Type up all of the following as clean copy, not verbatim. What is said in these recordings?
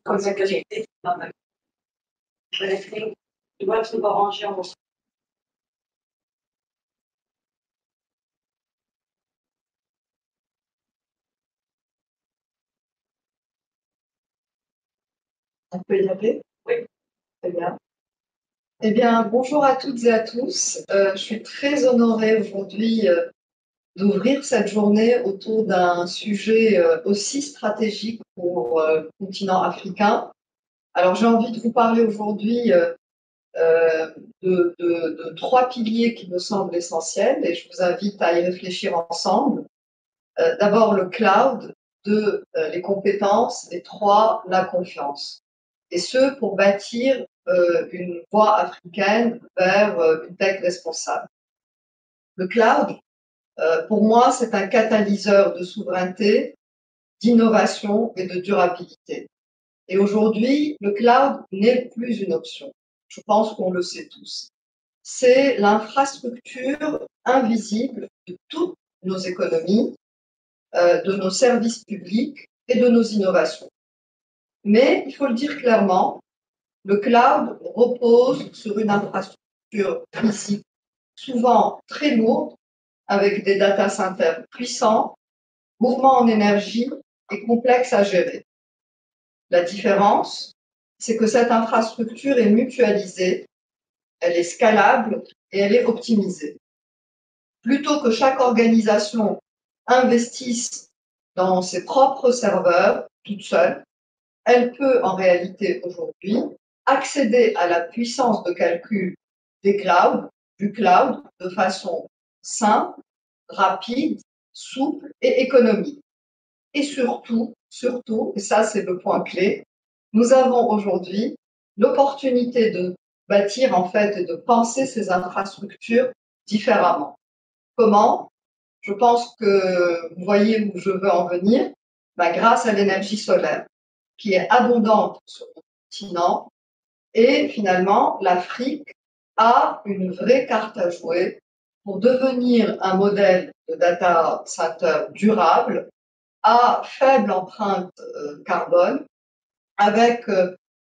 connecté. Tu vois, tu vas ranger en On peut y aller? Oui. Très bien. Eh bien, bonjour à toutes et à tous. Je suis très honorée aujourd'hui d'ouvrir cette journée autour d'un sujet aussi stratégique pour le continent africain. Alors, j'ai envie de vous parler aujourd'hui de trois piliers qui me semblent essentiels et je vous invite à y réfléchir ensemble. D'abord, le cloud, deux, les compétences et trois, la confiance. Et ce, pour bâtir une voie africaine vers une tech responsable. Le cloud, pour moi, c'est un catalyseur de souveraineté, d'innovation et de durabilité. Et aujourd'hui, le cloud n'est plus une option. Je pense qu'on le sait tous. C'est l'infrastructure invisible de toutes nos économies, de nos services publics et de nos innovations. Mais il faut le dire clairement, le cloud repose sur une infrastructure physique souvent très lourde, avec des data centers puissants, gourmands en énergie et complexes à gérer. La différence, c'est que cette infrastructure est mutualisée, elle est scalable et elle est optimisée. Plutôt que chaque organisation investisse dans ses propres serveurs toute seule, elle peut en réalité aujourd'hui accéder à la puissance de calcul du cloud, de façon simple, rapide, souple et économique. Et surtout, et ça c'est le point clé, nous avons aujourd'hui l'opportunité de bâtir en fait et de penser ces infrastructures différemment. Comment? Je pense que vous voyez où je veux en venir, grâce à l'énergie solaire, qui est abondante sur le continent. Et finalement, l'Afrique a une vraie carte à jouer pour devenir un modèle de data center durable à faible empreinte carbone, avec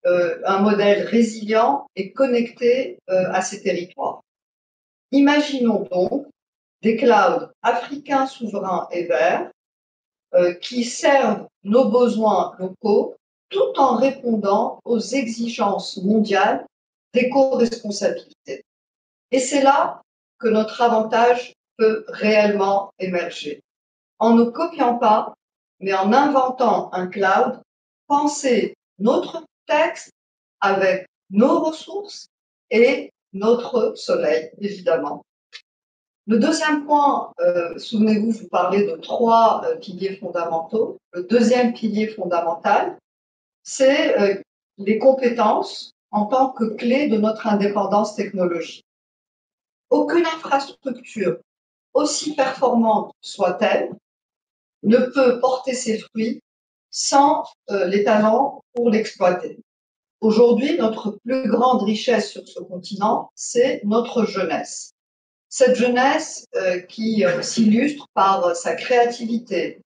un modèle résilient et connecté à ces territoires. Imaginons donc des clouds africains souverains et verts qui servent nos besoins locaux tout en répondant aux exigences mondiales d'éco-responsabilité. Et c'est là que notre avantage peut réellement émerger. En ne copiant pas, mais en inventant un cloud, pensez notre texte avec nos ressources et notre soleil, évidemment. Le deuxième point, souvenez-vous, je vous parlais de trois piliers fondamentaux. Le deuxième pilier fondamental, c'est les compétences en tant que clé de notre indépendance technologique. Aucune infrastructure, aussi performante soit-elle, ne peut porter ses fruits sans les talents pour l'exploiter. Aujourd'hui, notre plus grande richesse sur ce continent, c'est notre jeunesse. Cette jeunesse qui s'illustre par sa créativité,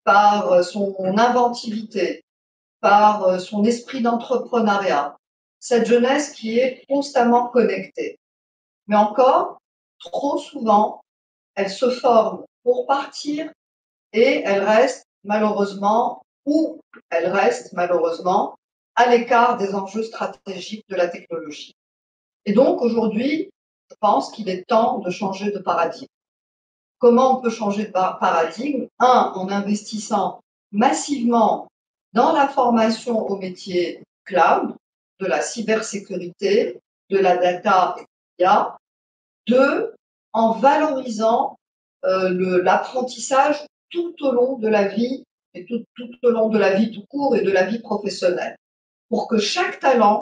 par son inventivité, par son esprit d'entrepreneuriat. Cette jeunesse qui est constamment connectée. Mais encore, trop souvent, elle se forme pour partir et elle reste malheureusement à l'écart des enjeux stratégiques de la technologie. Et donc aujourd'hui, je pense qu'il est temps de changer de paradigme. Comment on peut changer de paradigme? En investissant massivement dans la formation au métier cloud, de la cybersécurité, de la data et l'IA. Deux, en valorisant l'apprentissage tout au long de la vie, et tout au long de la vie tout court et de la vie professionnelle, pour que chaque talent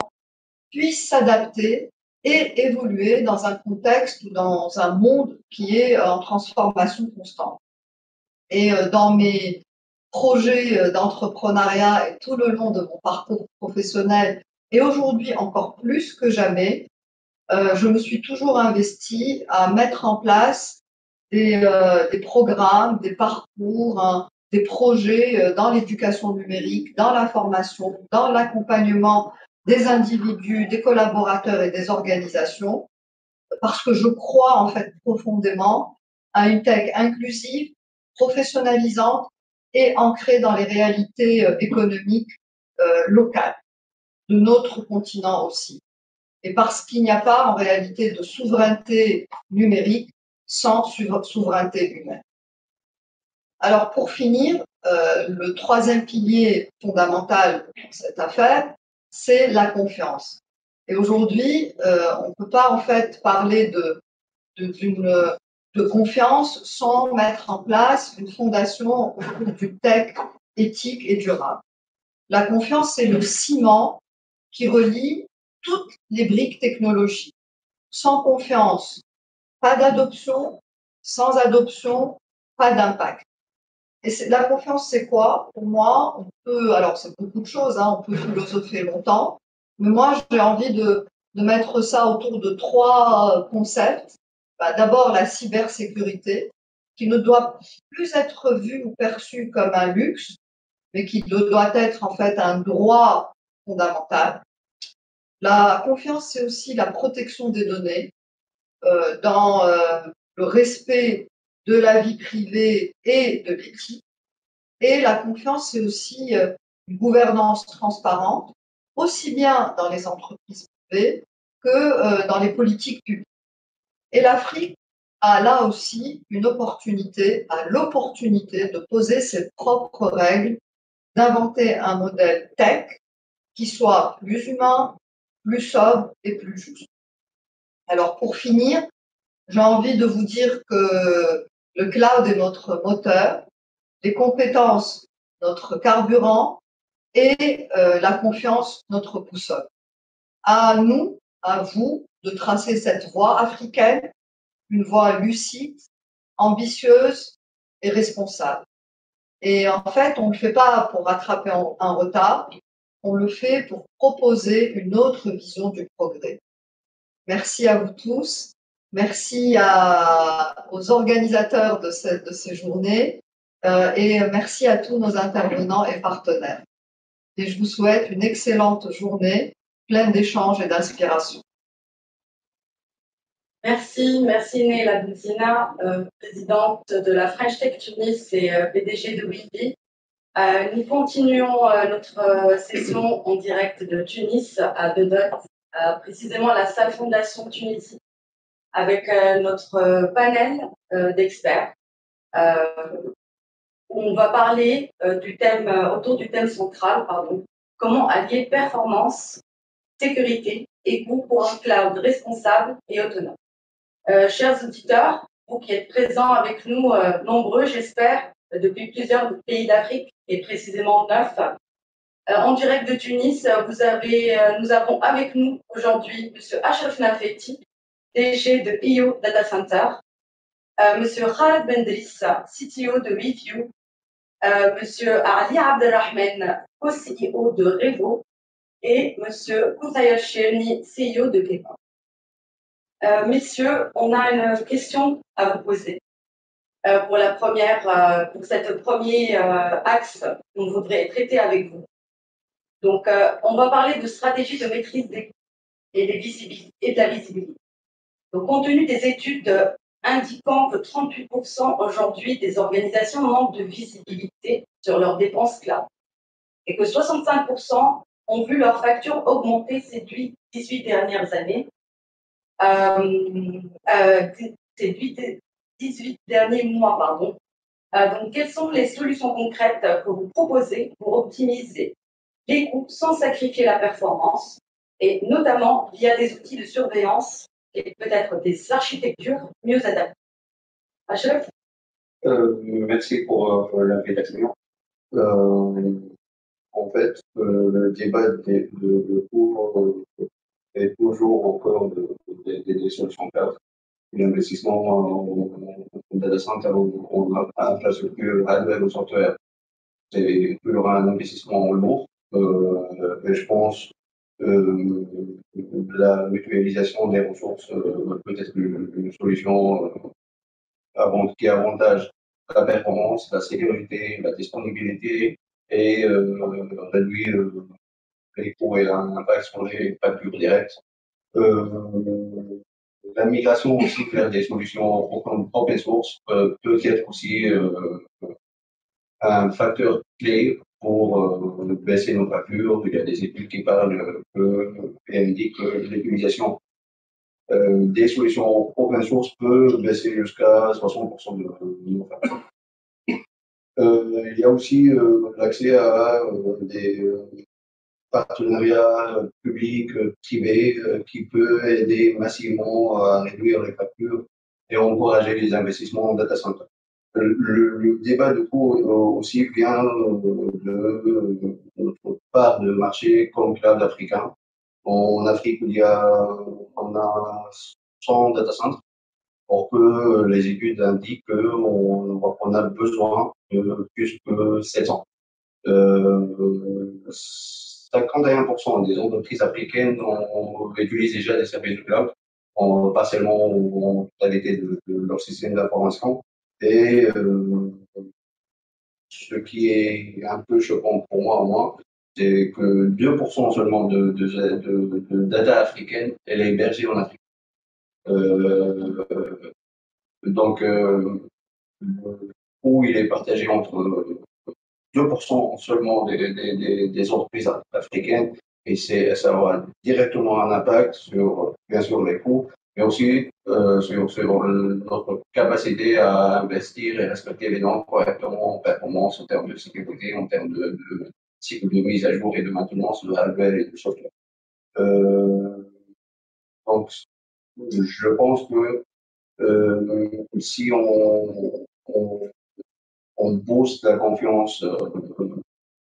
puisse s'adapter et évoluer dans un contexte ou dans un monde qui est en transformation constante. Et dans mes projets d'entrepreneuriat et tout le long de mon parcours professionnel, et aujourd'hui encore plus que jamais, je me suis toujours investie à mettre en place des programmes, des parcours, des projets dans l'éducation numérique, dans la formation, dans l'accompagnement des individus, des collaborateurs et des organisations, parce que je crois en fait profondément à une tech inclusive, professionnalisante et ancrée dans les réalités économiques locales de notre continent aussi. Et parce qu'il n'y a pas en réalité de souveraineté numérique sans souveraineté humaine. Alors pour finir, le troisième pilier fondamental dans cette affaire, c'est la confiance. Et aujourd'hui, on ne peut pas en fait parler de confiance sans mettre en place une fondation autour du tech éthique et durable. La confiance, c'est le ciment qui relie toutes les briques technologiques. Sans confiance, pas d'adoption. Sans adoption, pas d'impact. Et la confiance, c'est quoi? Pour moi, on peut, alors c'est beaucoup de choses, hein, on peut philosopher longtemps, mais moi, j'ai envie de mettre ça autour de trois concepts. D'abord, la cybersécurité, qui ne doit plus être vue ou perçue comme un luxe, mais qui doit être en fait un droit fondamental. La confiance, c'est aussi la protection des données dans le respect de la vie privée et de l'éthique. Et la confiance, c'est aussi une gouvernance transparente, aussi bien dans les entreprises privées que dans les politiques publiques. Et l'Afrique a là aussi une opportunité, a l'opportunité de poser ses propres règles, d'inventer un modèle tech qui soit plus humain, plus sobre et plus juste. Alors pour finir, j'ai envie de vous dire que le cloud est notre moteur, les compétences notre carburant et la confiance notre boussole. À nous, à vous, de tracer cette voie africaine, une voie lucide, ambitieuse et responsable. Et en fait, on ne le fait pas pour rattraper un retard, on le fait pour proposer une autre vision du progrès. Merci à vous tous. Merci aux organisateurs de ces journées et merci à tous nos intervenants et partenaires. Et je vous souhaite une excellente journée pleine d'échanges et d'inspiration. Merci Neila Bouzina, présidente de la French Tech Tunis et PDG de Wivi. Nous continuons notre session en direct de Tunis à Dedot, précisément à la salle Fondation Tunisie, avec notre panel d'experts. On va parler autour du thème central, comment allier performance, sécurité et coût pour un cloud responsable et autonome. Chers auditeurs, vous qui êtes présents avec nous, nombreux, j'espère, depuis plusieurs pays d'Afrique, et précisément 9, en direct de Tunis, nous avons avec nous aujourd'hui M. Achraf Nafeti, DG de IO Data Center, M. Khaled Bendris, CTO de WeView, M. Ali Abdelrahman, co-CEO de Revo, et M. Koutaya Cheni, CEO de Kepa. Messieurs, on a une question à vous poser. Pour cette premier axe qu'on voudrait traiter avec vous. Donc, on va parler de stratégie de maîtrise des coûts et de la visibilité. Donc, compte tenu des études indiquant que 38% aujourd'hui des organisations manquent de visibilité sur leurs dépenses cloud et que 65% ont vu leurs factures augmenter ces 18 dernières années, ces 18 derniers mois, donc, quelles sont les solutions concrètes que vous proposez pour optimiser les coûts sans sacrifier la performance, et notamment via des outils de surveillance et peut-être des architectures mieux adaptées? Achraf? Merci pour l'invitation. En fait, le débat de cours est toujours encore des solutions cloud. L'investissement en data center ou en infrastructure hardware ou software, c'est toujours un investissement lourd. Et je pense que la mutualisation des ressources peut être une solution qui avantage la performance, la sécurité, la disponibilité et réduire les coûts et l'impact sur les factures directes. La migration aussi vers des solutions open source peut être aussi un facteur clé pour baisser nos factures. Il y a des études qui parlent et indiquent que l'utilisation des solutions open source peut baisser jusqu'à 60% de nos factures. Il y a aussi l'accès à des partenariats publics, privés, qui peut aider massivement à réduire les factures et encourager les investissements en data center. Le débat de coût aussi vient de notre part de marché comme cloud africain. En Afrique, on a 100 data centers, or que les études indiquent qu'on a besoin de plus que 700. 51% des entreprises africaines utilisent déjà des services de cloud, pas seulement en totalité de leur système d'information. Et ce qui est un peu choquant pour moi, c'est que 2% seulement de data africaine elle est hébergée en Afrique. Donc, le coût il est partagé entre 2% seulement des entreprises africaines et ça aura directement un impact sur, bien sûr, les coûts, mais aussi sur notre capacité à investir et respecter les normes correctement en performance, en termes de sécurité, en termes de cycle de mise à jour et de maintenance de hardware et de software. Donc, je pense que si on booste la confiance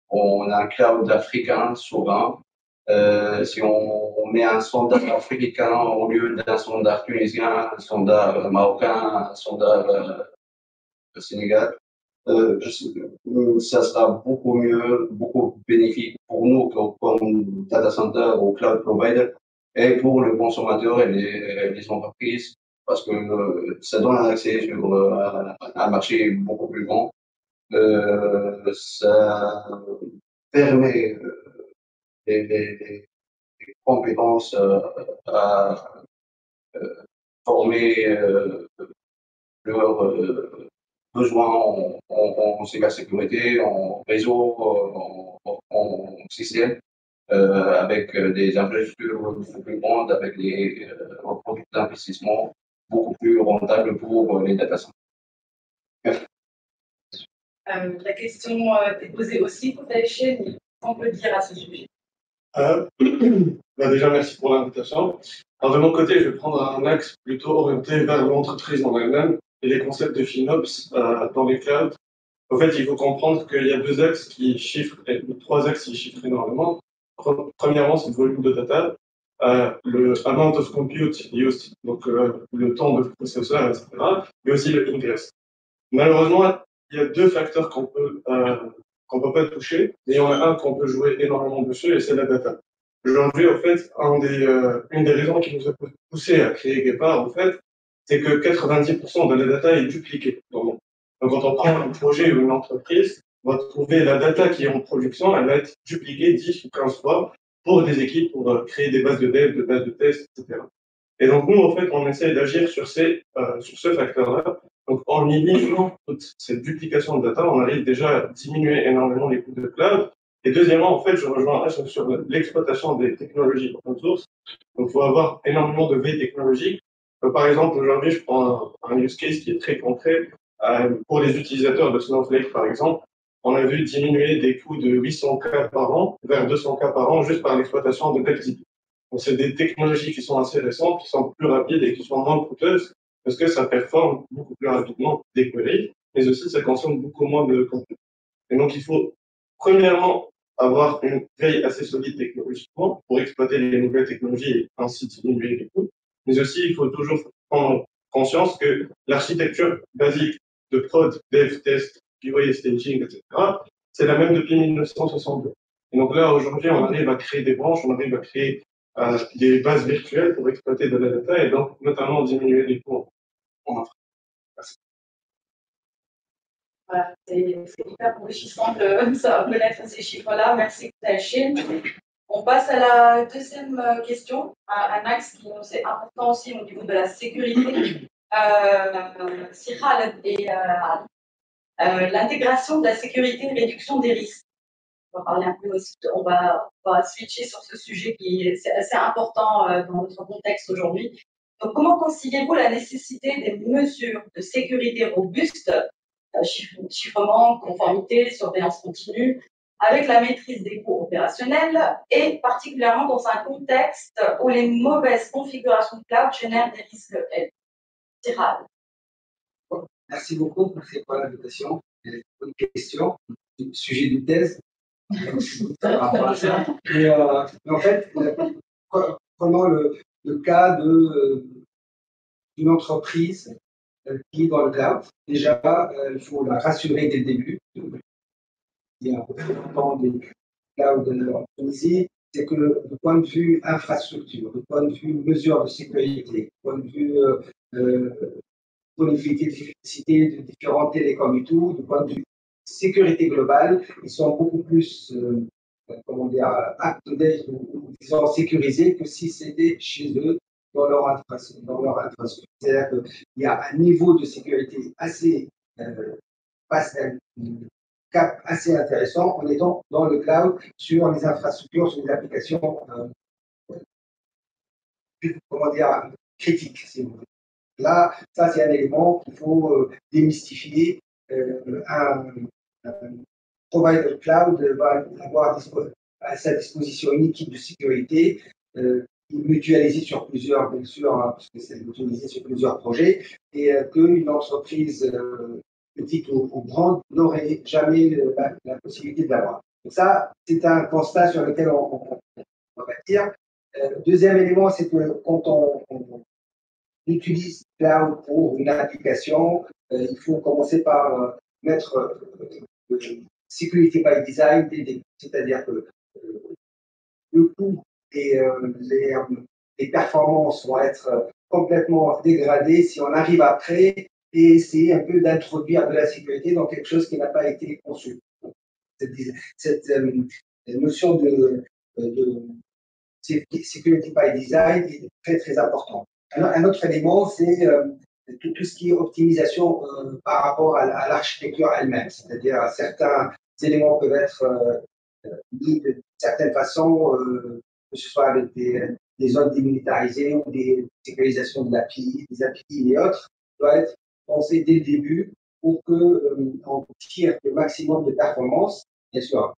on a un cloud africain souverain. Si on met un standard africain au lieu d'un standard tunisien, un standard marocain, un standard sénégal, ça sera beaucoup mieux, beaucoup bénéfique pour nous comme data center ou cloud provider et pour le consommateur et les entreprises parce que ça donne un accès sur un marché beaucoup plus grand. Ça permet des compétences à former leurs besoins en cybersécurité, en réseau, en système, avec des infrastructures beaucoup plus grandes, avec des produits d'investissement beaucoup plus rentables pour les data centers. La question est posée aussi pour Taïché, mais qu'on peut dire à ce sujet? Déjà, merci pour l'invitation. Alors, de mon côté, je vais prendre un axe plutôt orienté vers l'entreprise en elle-même et les concepts de FinOps dans les clouds. En fait, il faut comprendre qu'il y a deux axes qui chiffrent, ou trois axes qui chiffrent énormément. Premièrement, c'est le volume de data, le amount of compute, donc le temps de processeur, etc., mais aussi le ingress. Malheureusement, il y a deux facteurs qu'on peut pas toucher, mais il y en a un qu'on peut jouer énormément dessus, et c'est la data. Aujourd'hui, en fait, une des raisons qui nous a poussé à créer Guépard, en fait, c'est que 90% de la data est dupliquée dans le monde. Donc, quand on prend un projet ou une entreprise, on va trouver la data qui est en production, elle va être dupliquée 10 ou 15 fois pour des équipes, pour créer des bases de dev, de bases de tests, etc. Et donc, nous, en fait, on essaie d'agir sur ce facteur-là. Donc, en éliminant toute cette duplication de data, on arrive déjà à diminuer énormément les coûts de cloud. Et deuxièmement, en fait, je rejoins H sur l'exploitation des technologies open source. Donc, il faut avoir énormément de veille technologique. Par exemple, aujourd'hui, je prends un use case qui est très concret. Pour les utilisateurs de Snowflake, par exemple, on a vu diminuer des coûts de 800K par an vers 200K par an juste par l'exploitation de DevZip. Donc, c'est des technologies qui sont assez récentes, qui sont plus rapides et qui sont moins coûteuses parce que ça performe beaucoup plus rapidement des queries, mais aussi ça consomme beaucoup moins de compute. Et donc, il faut premièrement avoir une veille assez solide technologiquement pour exploiter les nouvelles technologies et ainsi diminuer les coûts. Mais aussi, il faut toujours prendre conscience que l'architecture basique de prod, dev, test, QA, staging, etc., c'est la même depuis 1962. Et donc là, aujourd'hui, on arrive à créer des branches, on arrive à créer des bases virtuelles pour exploiter de la data et donc notamment diminuer les coûts en infra. Merci. Voilà, c'est hyper enrichissant de connaître ces chiffres-là. Merci, Chine. On passe à la deuxième question, un axe qui nous est important aussi au niveau de la sécurité. Sirha et l'intégration de la sécurité et réduction des risques. On va parler un peu aussi, on va switcher sur ce sujet qui est assez important dans notre contexte aujourd'hui. Donc, comment conciliez-vous la nécessité des mesures de sécurité robustes, chiffrement, conformité, surveillance continue, avec la maîtrise des coûts opérationnels et particulièrement dans un contexte où les mauvaises configurations de cloud génèrent des risques élevés? Merci beaucoup pour l'invitation. Bonne question. Sujet de thèse. Par rapport à ça. Mais en fait, prenons le cas d'une entreprise qui est dans le cloud. Déjà, il faut la rassurer dès le début. Il y a un peu longtemps des clouds en Tunisie, c'est que du point de vue infrastructure, du point de vue mesure de sécurité, du point de vue connectivité, d'efficacité de différents télécoms et tout, du point de vue sécurité globale, ils sont beaucoup plus, comment dire, up-to-date ou disons sécurisés que si c'était chez eux dans leur infrastructure. C'est-à-dire qu'il y a un niveau de sécurité assez cap assez intéressant en étant dans le cloud sur les infrastructures, sur les applications, comment dire, critiques, si vous voulez. Là, ça, c'est un élément qu'il faut démystifier. Un provider cloud va avoir à sa disposition une équipe de sécurité mutualisée sur plusieurs, bien sûr, hein, parce que c'est mutualisé sur plusieurs projets, et qu'une entreprise petite ou grande n'aurait jamais la possibilité d'avoir. Donc ça, c'est un constat sur lequel on va bâtir. Deuxième élément, c'est que quand on utilise cloud pour une application, il faut commencer par mettre security by design dès le début. C'est-à-dire que le coût et les performances vont être complètement dégradées si on arrive après et essayer un peu d'introduire de la sécurité dans quelque chose qui n'a pas été conçu. Cette notion de security by design est très très importante. Un autre élément, c'est tout ce qui est optimisation par rapport à l'architecture elle-même. C'est-à-dire certains éléments peuvent être mis de certaines façons, que ce soit avec des zones démilitarisées ou des sécurisations de l'API, des API et autres, doit être pensé dès le début pour qu'on tire le maximum de performance. Bien sûr,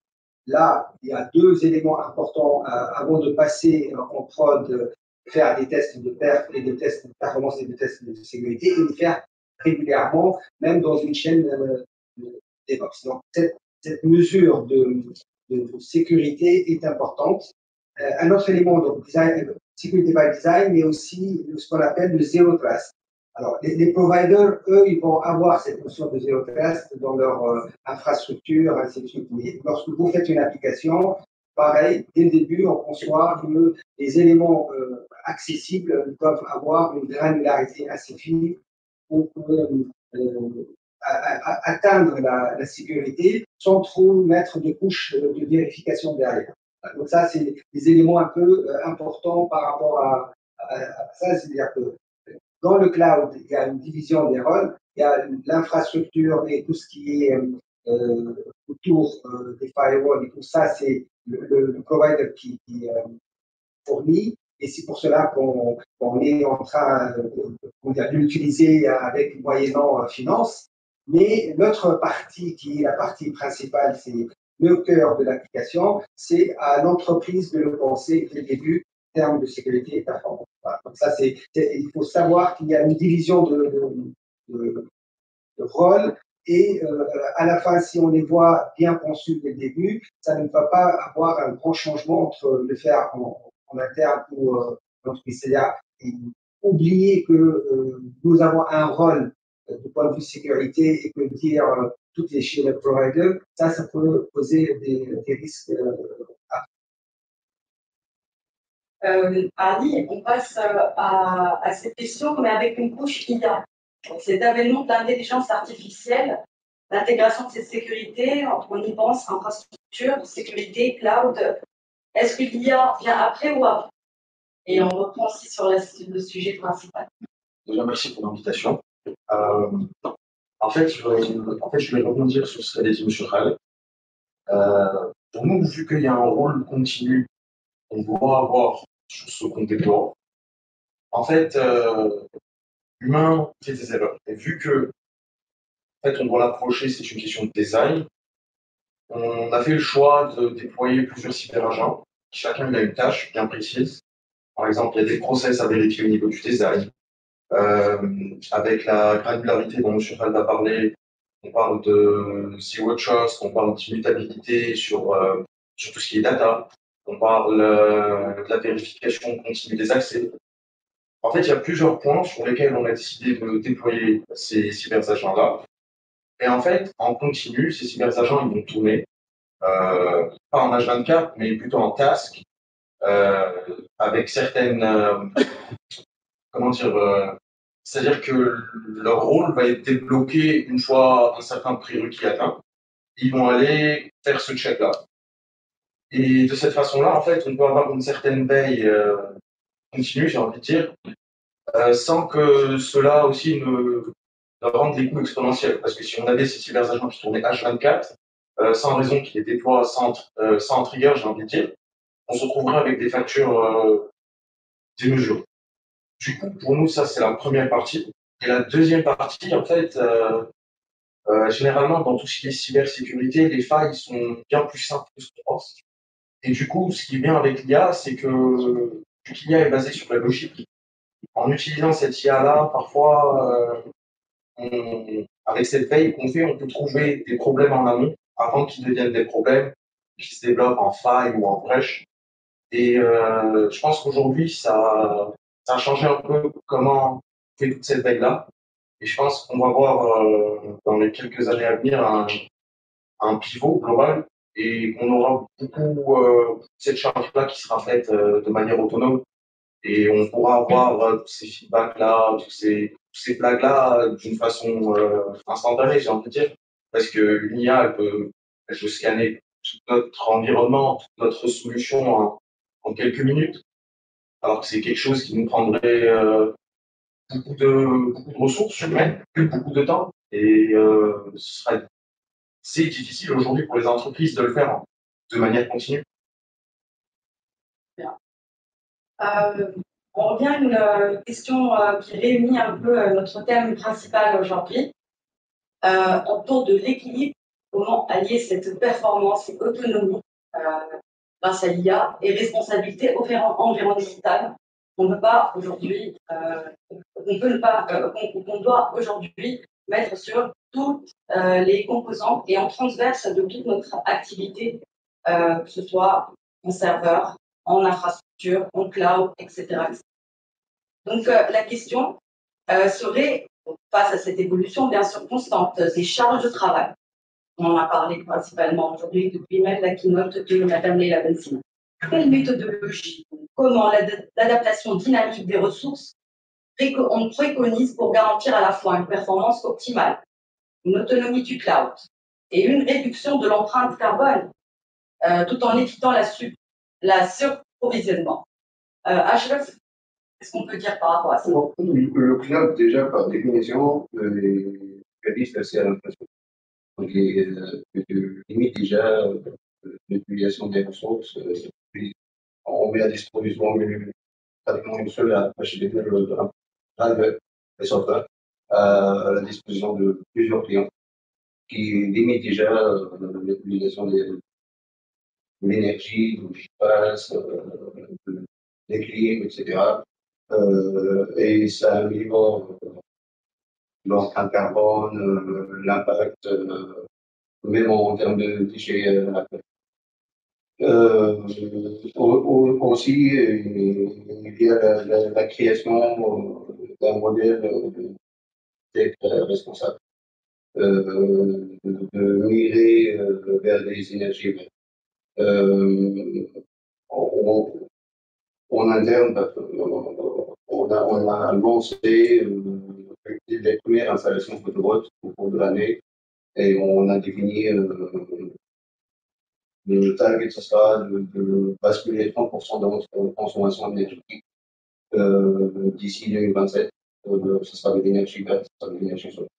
là, il y a deux éléments importants avant de passer en prod, faire des tests de perf et des tests de performance et des tests de sécurité et les faire régulièrement, même dans une chaîne DevOps. Donc, cette mesure de sécurité est importante. Un autre élément, donc design, sécurité by design, mais aussi ce qu'on appelle le zero trust. Alors, les providers, eux, ils vont avoir cette notion de zero trust dans leur infrastructure, ainsi de suite. Mais lorsque vous faites une application, pareil, dès le début, on conçoit que les éléments accessibles doivent avoir une granularité assez fine pour atteindre la sécurité sans trop mettre de couches de vérification derrière. Donc ça, c'est des éléments un peu importants par rapport à ça. C'est-à-dire que dans le cloud, il y a une division des rôles. Il y a l'infrastructure et tout ce qui est autour des firewalls et tout ça, c'est le provider qui fournit. Et c'est pour cela qu'on est en train de l'utiliser avec moyennant finance. Mais l'autre partie, qui est la partie principale, c'est le cœur de l'application, c'est à l'entreprise de le penser dès le début en termes de sécurité et performance. Voilà. Donc ça, il faut savoir qu'il y a une division de rôles et à la fin, si on les voit bien conçus dès le début, ça ne va pas avoir un grand changement entre le faire en interne ou l'entreprise. C'est-à-dire oublier que nous avons un rôle du point de vue sécurité et que dire tout est chez le provider, ça peut poser des risques. Ali, on passe à cette question, mais avec une couche IA. Cet avènement de l'intelligence artificielle l'intégration de cette sécurité, on y pense, infrastructure, sécurité, cloud. Est-ce que l'IA vient après ou avant? Et on reprend aussi sur le sujet principal. Déjà, merci pour l'invitation. Je vais rebondir sur ce qu'a dit M. Khaled. Pour nous, vu qu'il y a un rôle continu qu'on doit avoir sur ce qu'on déploie, en fait, l'humain fait des erreurs. Et vu que, en fait, on doit l'approcher, c'est une question de design, on a fait le choix de déployer plusieurs cyberagents. Chacun il a une tâche bien précise. Par exemple, il y a des process à vérifier au niveau du design. Avec la granularité dont M. Khaled a parlé, on parle de zero trust, on parle d'immutabilité sur tout ce qui est data, on parle de la vérification continue des accès. En fait, il y a plusieurs points sur lesquels on a décidé de déployer ces cyberagents-là. Et en fait, en continu, ces cyberagents, ils vont tourner, pas en H24, mais plutôt en task, avec certaines, comment dire, c'est-à-dire que leur rôle va être débloqué une fois un certain prérequis atteint. Ils vont aller faire ce check-là. Et de cette façon-là, en fait, on peut avoir une certaine veille continue, j'ai envie de dire, sans que cela aussi ne rende les coûts exponentiels. Parce que si on avait ces cyberagents qui tournaient H24, sans raison qui les déploient sans trigger, j'ai envie de dire, on se retrouverait avec des factures démesurées. Du coup, pour nous, ça, c'est la première partie. Et la deuxième partie, en fait, généralement, dans tout ce qui est cybersécurité, les failles sont bien plus simples que ce qu'on pense. Et du coup, ce qui vient avec l'IA, c'est que vu l'IA est basée sur la logique, en utilisant cette IA-là, parfois, avec cette veille qu'on fait, on peut trouver des problèmes en amont avant qu'ils deviennent des problèmes qui se développent en faille ou en brèche. Et je pense qu'aujourd'hui, ça a changé un peu comment on fait toute cette veille-là. Et je pense qu'on va voir dans les quelques années à venir un pivot global et on aura beaucoup cette charge-là qui sera faite de manière autonome. Et on pourra avoir tous ces feedbacks-là, tous ces blagues-là d'une façon instantanée, j'ai envie de dire. Parce que l'IA, elle peut scanner tout notre environnement, toute notre solution en quelques minutes. Alors que c'est quelque chose qui nous prendrait beaucoup de ressources humaines, beaucoup de temps. Et c'est difficile aujourd'hui pour les entreprises de le faire de manière continue. Bien. On revient à une question qui réunit un peu notre thème principal aujourd'hui, autour de l'équilibre, comment allier cette performance et autonomie grâce à l'IA et responsabilité environnementale. On peut pas aujourd'hui, on doit aujourd'hui mettre sur toutes les composantes et en transverse de toute notre activité, que ce soit en serveur, en infrastructure, en cloud, etc. Donc la question serait, face à cette évolution bien sûr constante des charges de travail, on en a parlé principalement aujourd'hui depuis même la keynote de Mme Leila Bensina. Quelle méthodologie, comment l'adaptation dynamique des ressources on préconise pour garantir à la fois une performance optimale, une autonomie du cloud et une réduction de l'empreinte carbone, tout en évitant la surprovisionnement. Ashraf, qu'est-ce qu'on peut dire par rapport à ça? Le cloud, déjà, par définition, réalise assez à l'inflation. Donc, il limite déjà l'utilisation des ressources. On met à disposition pratiquement une seule HDD et software à la disposition de plusieurs clients qui limite déjà l'utilisation de l'énergie, du espace, des clim, etc. Et ça améliore l'empreinte carbone, l'impact, même en termes de déchets. Aussi, il y a la création d'un modèle d'être responsable, de migrer vers des énergies vertes. En interne, on a lancé les premières installations photovoltaïques au cours de l'année Et on a défini le target, ce sera de basculer 30% de notre consommation énergétique d'ici 2027. Ce sera de l'énergie verte, ce sera de l'énergie solaire.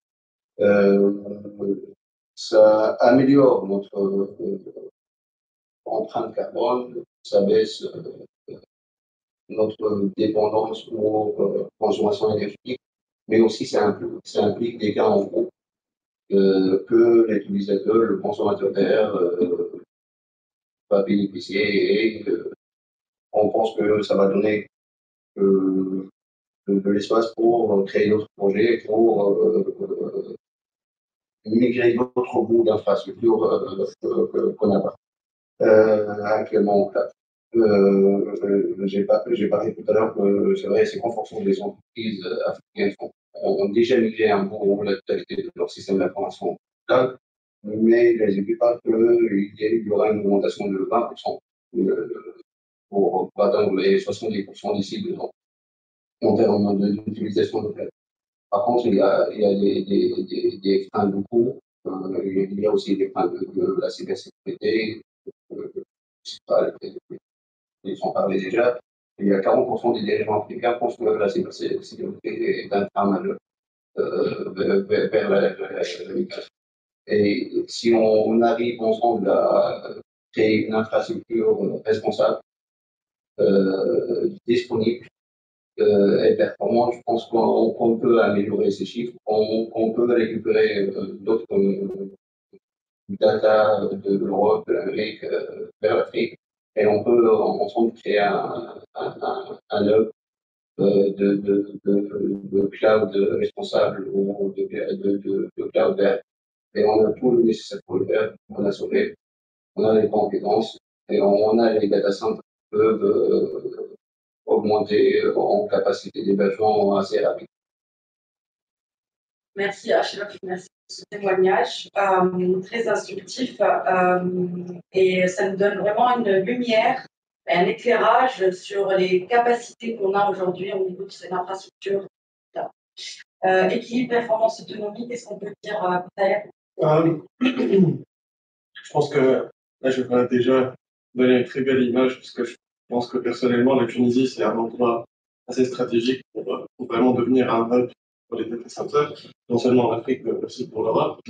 Ça améliore notre empreinte carbone, ça baisse notre dépendance aux consommations énergétiques, mais aussi ça implique des gains en gros que l'utilisateur, le consommateur d'air va bénéficier et on pense que ça va donner de l'espace pour créer d'autres projets, pour migrer d'autres bouts d'infrastructures qu'on n'a pas actuellement en place. J'ai parlé tout à l'heure que c'est vrai, c'est qu'en fonction des entreprises africaines ont déjà migré un bon rôle la totalité de leur système d'information cloud, mais les n'oubliez pas qu'il y aura une augmentation de 20% pour atteindre les 70% d'ici 2 ans en termes d'utilisation de cloud. Par contre, il y a des freins de coût, il y a aussi des freins de la cybersécurité, ils en parlaient déjà. Il y a 40% des dirigeants africains pensent que la cybersécurité est un frein majeur vers la migration. Et si on arrive ensemble à créer une infrastructure responsable, disponible et performante, je pense qu'on peut améliorer ces chiffres, qu'on peut récupérer d'autres data de l'Europe, de l'Amérique vers l'Afrique, et on peut ensemble créer un hub de cloud responsable ou de cloud vert. Et on a tout le nécessaire pour le faire, on a sauvé, on a les compétences et on a les data centers qui peuvent augmenter en capacité d'hébergement assez rapide. Merci Achraf, merci pour ce témoignage très instructif et ça nous donne vraiment une lumière et un éclairage sur les capacités qu'on a aujourd'hui au niveau de cette infrastructure. Équilibre, performance, autonomie, qu'est-ce qu'on peut dire, Taher? Je pense que là, je vais déjà donner une très belle image parce que je pense que personnellement, la Tunisie, c'est un endroit assez stratégique pour vraiment devenir un hub pour les data centers, non seulement en Afrique, mais aussi pour l'Europe.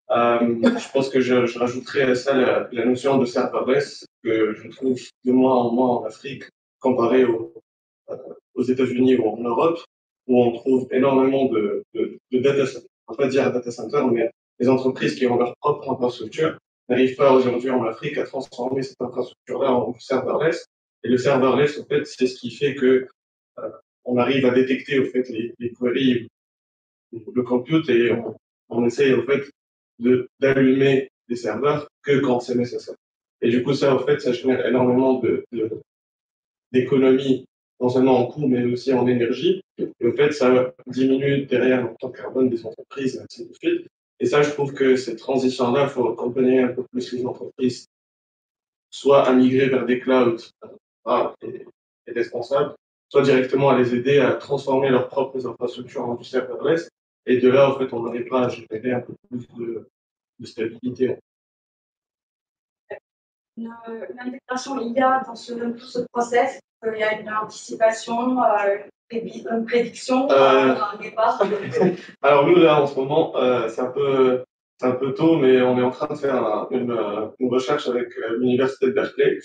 Je pense que je rajouterais à ça la notion de serverless que je trouve de moins en moins en Afrique comparé aux États-Unis ou en Europe, où on trouve énormément de data centers. On va pas dire data centers, mais des entreprises qui ont leur propre infrastructure n'arrivent pas aujourd'hui en Afrique à transformer cette infrastructure-là en serverless. Et le serverless, en fait, c'est ce qui fait que on arrive à détecter au fait les queries ou le compute et on essaye au fait d'allumer les serveurs que quand c'est nécessaire. Et du coup, ça, au fait, ça génère énormément d'économies, non seulement en coût, mais aussi en énergie. Et au fait, ça diminue derrière l'empreinte carbone des entreprises, et ainsi de suite. Et ça, je trouve que cette transition-là, il faut accompagner un peu plus les entreprises, soit à migrer vers des clouds et responsables, soit directement à les aider à transformer leurs propres infrastructures en du serverless. Et de là, en fait, on arrivera à générer un peu plus de stabilité. Une intégration IA dans tout ce process, il y a une anticipation, une prédiction, un départ. Alors nous, là, en ce moment, c'est un peu tôt, mais on est en train de faire une recherche avec l'Université de Berkeley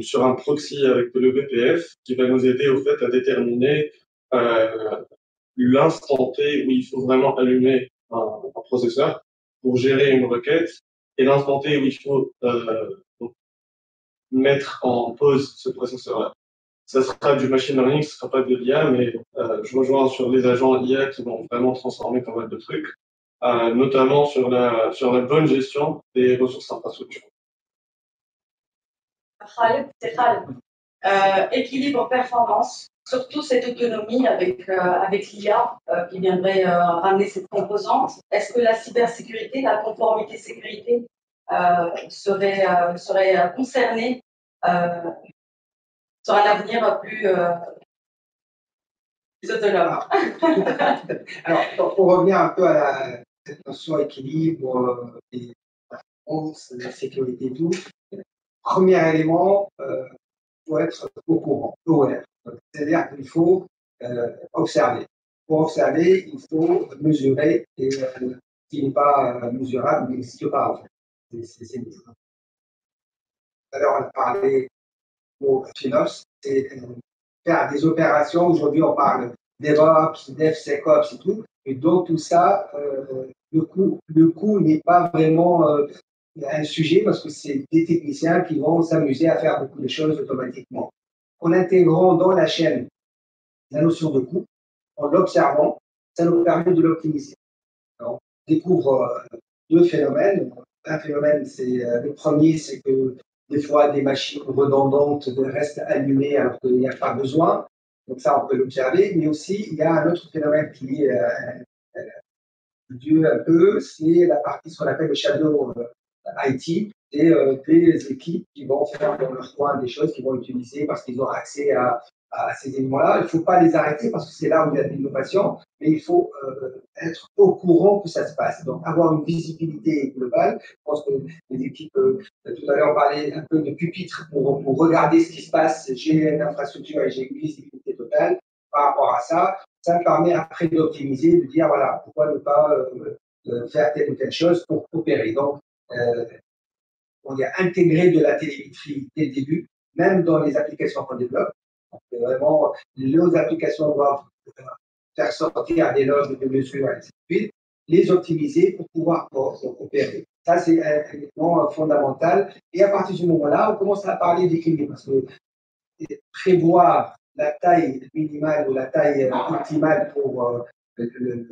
sur un proxy avec le VPF qui va nous aider au fait à déterminer l'instant T où il faut vraiment allumer un processeur pour gérer une requête et l'instant T où il faut mettre en pause ce processeur-là. Ça sera du machine learning, ce ne sera pas de l'IA, mais je rejoins sur les agents IA qui vont vraiment transformer pas mal de trucs, notamment sur la bonne gestion des ressources infrastructures. Khaled, c'est Khaled. Équilibre performance, surtout cette autonomie avec l'IA qui viendrait ramener cette composante. Est-ce que la cybersécurité, la conformité sécurité serait concernée sur un avenir plus autonome? Alors, pour revenir un peu à cette notion d'équilibre et la sécurité et tout. Premier élément, il faut être au courant, aware. C'est-à-dire qu'il faut observer. Pour observer, il faut mesurer et ce qui n'est pas mesurable n'existe pas en fait. Tout à l'heure, on a parlé au FinOps, c'est faire des opérations. Aujourd'hui, on parle DevOps, DevSecOps et tout. Et donc, tout ça, le coût n'est pas vraiment un sujet parce que c'est des techniciens qui vont s'amuser à faire beaucoup de choses automatiquement. En intégrant dans la chaîne la notion de coût, en l'observant, ça nous permet de l'optimiser. On découvre deux phénomènes. Un phénomène, c'est le premier, c'est que des fois, des machines redondantes restent allumées alors qu'il n'y a pas besoin. Donc ça, on peut l'observer. Mais aussi, il y a un autre phénomène qui est dû un peu, c'est la partie, ce qu'on appelle le shadow IT, et des équipes qui vont faire dans leur coin des choses qu'ils vont utiliser parce qu'ils ont accès à ces éléments-là. Il ne faut pas les arrêter parce que c'est là où il y a de l'innovation, mais il faut être au courant que ça se passe. Donc, avoir une visibilité globale. Je pense que les équipes, tout à l'heure, on parlait un peu de pupitre pour regarder ce qui se passe. J'ai une infrastructure et j'ai une visibilité totale par rapport à ça. Ça me permet après d'optimiser, de dire, voilà, pourquoi ne pas faire telle ou telle chose pour opérer. Donc, on a intégré de la télémétrie dès le début, même dans les applications qu'on développe. Donc, vraiment, nos applications doivent faire sortir des logs de mesures, et ainsi de suite, les optimiser pour pouvoir opérer. Ça, c'est un élément fondamental. Et à partir du moment-là, on commence à parler d'équilibre. Parce que prévoir la taille minimale ou la taille optimale pour le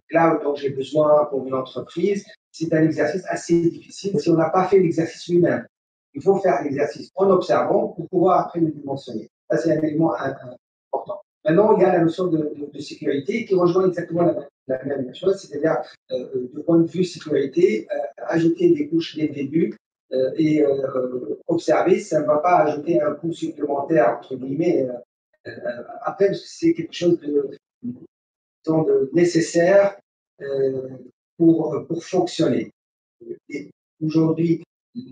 cloud dont j'ai besoin pour une entreprise, c'est un exercice assez difficile si on n'a pas fait l'exercice lui-même. Il faut faire l'exercice en observant pour pouvoir après le dimensionner. Ça, c'est un élément important. Maintenant, il y a la notion de sécurité qui rejoint exactement la même chose, c'est-à-dire, du point de vue sécurité, ajouter des couches dès le début et observer, ça ne va pas ajouter un coût supplémentaire, entre guillemets, après, parce que c'est quelque chose de nécessaire pour fonctionner. Aujourd'hui,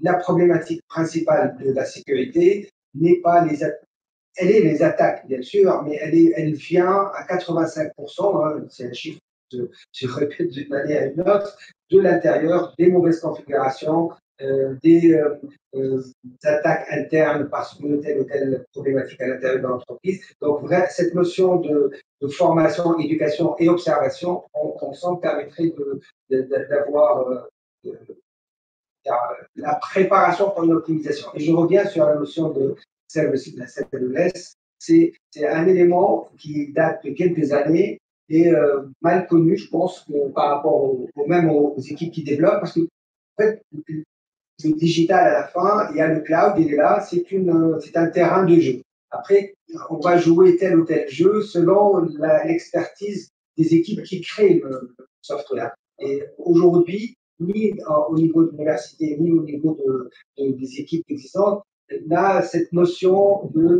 la problématique principale de la sécurité n'est pas les attaques. Elle est les attaques, bien sûr, mais elle vient à 85%, hein, c'est un chiffre que je répète d'une manière à une autre, de l'intérieur, des mauvaises configurations, des attaques internes parce que telle ou telle problématique à l'intérieur de l'entreprise. Donc, cette notion de formation, éducation et observation, ensemble, permettrait d'avoir la préparation pour une optimisation. Et je reviens sur la notion de serverless. C'est un élément qui date de quelques années et mal connu, je pense, par rapport même aux équipes qui développent, parce que en fait, le digital à la fin, il y a le cloud, il est là, c'est un terrain de jeu. Après, on va jouer tel ou tel jeu selon l'expertise des équipes qui créent le software. Et aujourd'hui, ni au niveau de l'université, ni au niveau des équipes existantes, on a cette notion de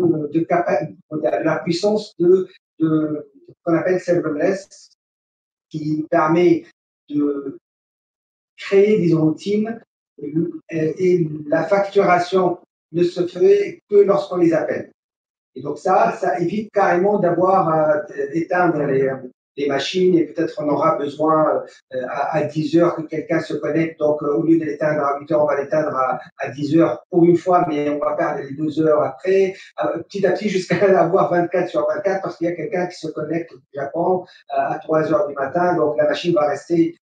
la puissance de ce qu'on appelle serverless, qui permet de créer des routines et la facturation ne se fait que lorsqu'on les appelle. Et donc ça évite carrément d'avoir à éteindre les machines et peut-être on aura besoin à 10 heures que quelqu'un se connecte. Donc au lieu de l'éteindre à 8 heures, on va l'éteindre à 10 heures pour une fois, mais on va perdre les 2 heures après, petit à petit jusqu'à avoir 24 sur 24 parce qu'il y a quelqu'un qui se connecte au Japon à 3 heures du matin. Donc la machine va rester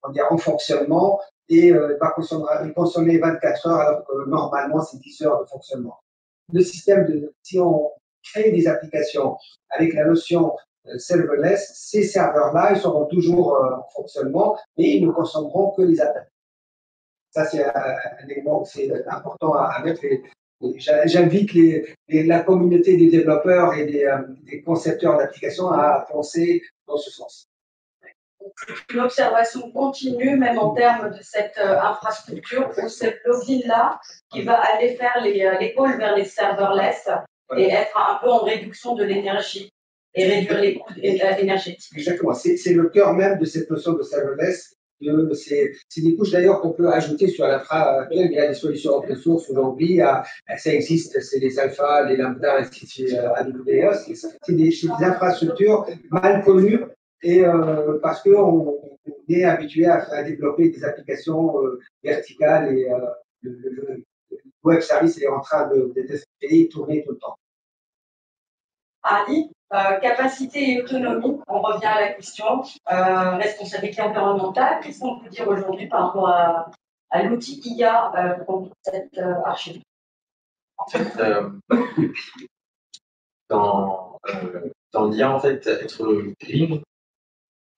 en fonctionnement et va consommer 24 heures alors que normalement c'est 10 heures de fonctionnement. Le système si on crée des applications avec la notion serverless, ces serveurs-là, ils seront toujours en fonctionnement, mais ils ne consommeront que les appels. Ça, c'est un élément c'est important à mettre. J'invite la communauté des développeurs et des concepteurs d'applications à penser dans ce sens. Une observation continue, même en termes de cette infrastructure ou ce plugin-là qui va aller faire les calls vers les serverless et être un peu en réduction de l'énergie. et réduire les coûts énergétiques. Exactement, c'est le cœur même de cette notion de serverless. C'est des couches d'ailleurs qu'on peut ajouter sur l'infra actuelle. Il y a des solutions open source aujourd'hui, ça existe, c'est les alpha, les lambda, ainsi de suite, AWS. C'est des infrastructures mal connues et parce qu'on est habitué à développer des applications verticales et le web service est en train de tourner tout le temps. Ali, capacité et autonomie, on revient à la question. Responsabilité environnementale, qu'est-ce qu'on peut dire aujourd'hui par rapport à l'outil IA pour cette architecture? En fait, dans l'IA, en fait, être green,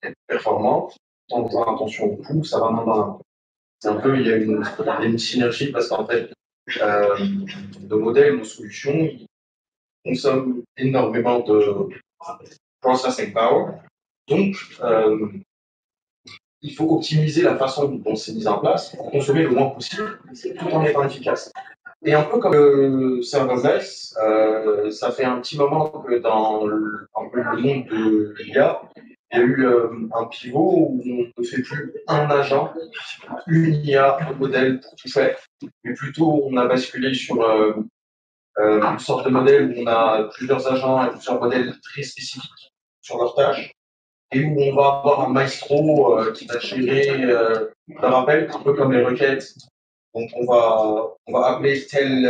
être performant, sans faire attention au coût, ça va main dans la main. C'est un peu, il y a une synergie parce qu'en fait, nos modèles, nos solutions, ils consomment énormément de processing power. Donc, il faut optimiser la façon dont c'est mis en place pour consommer le moins possible tout en étant efficace. Et un peu comme le serverless, ça fait un petit moment que dans le monde de l'IA, il y a eu un pivot où on ne fait plus un agent, une IA, un modèle pour tout faire, mais plutôt on a basculé sur une sorte de modèle où on a plusieurs agents et plusieurs modèles très spécifiques sur leurs tâches, et où on va avoir un maestro qui va gérer le rappel, un peu comme les requêtes. Donc on va appeler tel